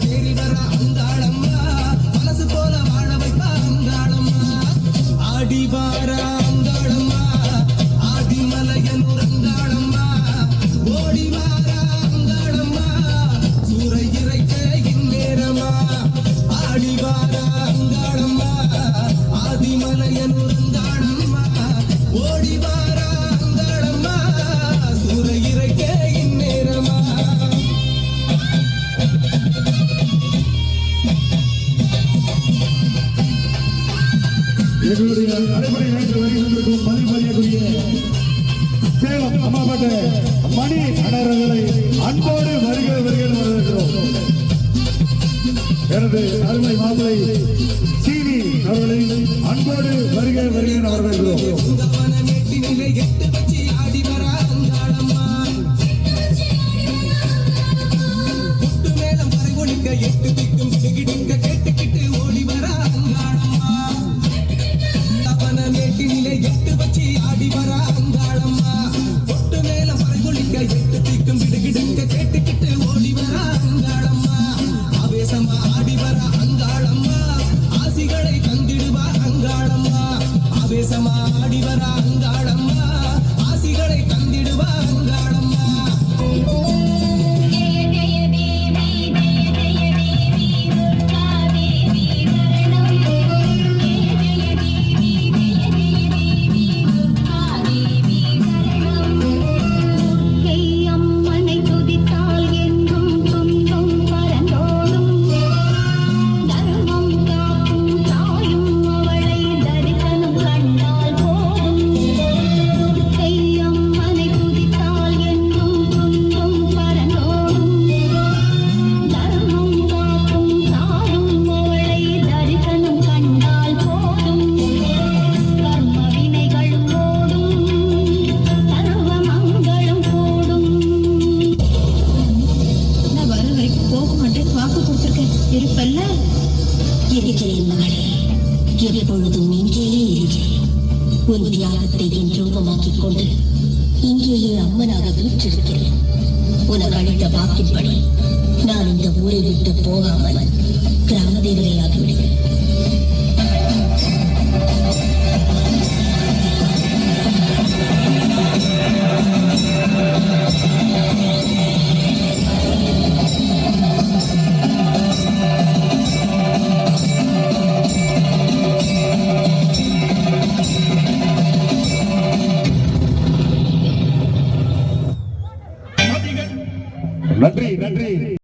தேடி வர அங்காளம்மா மனசு போல வாழ வைப்பா அங்காளம்மா ஆடி வார அங்காளம்மா ஆதிமலையனூர் அங்காளம்மா ஓடி வார அங்காளம்மா சூறை இறைக்க இந்நேரமா ஆடி வார அங்காளம்மா ஆதிமலையனூர் அங்காளம்மா ஓடி வார அங்காளம்மா சூறை இறைக்க இந்நேரமா எங்களுடைய நடைமுறை நேற்று வருகின்றிருக்கும் மதிப்பறியக்கூடிய சேலம் அம்மாப்பட்ட மணி அடர்களை அன்போடு வருகை வரவேற்கிறோம். எனது அருமை மாப்பிளை சீனி அவர்களை அன்போடு வருகை வரவேற்கிறோம். எட்டு திக்கும் சிகிடிக்க கேட்டுக்கிட்டு ஓடி வர அங்காளம்மா மேட்டினிலே எட்டு வச்சு ஆடி வர அங்காளம்மா பொட்டு மேல பறைகொழிக்க எட்டு திக்கும் விடுகிடுக்க கேட்டுக்கிட்டு ஓடி வர அங்காளம்மா ஆவேசமா ஆடி வர அங்காளம்மா ஆசிகளை தந்திடுவா அங்காளம்மா ஆவேசமா ஆடி வர அங்காளம்மா ஆசிகளை தந்திடுவா அங்காளம்மா எப்பொழுதும் இங்கேயே இருக்கிறேன். உன் தியாகத்தை என் ரூபமாக்கிக் கொண்டு இங்கேயே அம்மனாக வீற்றிருக்கிறேன். உனக்கு அளித்த வாக்கின்படி நான் இந்த ஊரை விட்டு போகாமல் கிராம தேவதையாகிவிடுகிறேன். நன்றி நன்றி.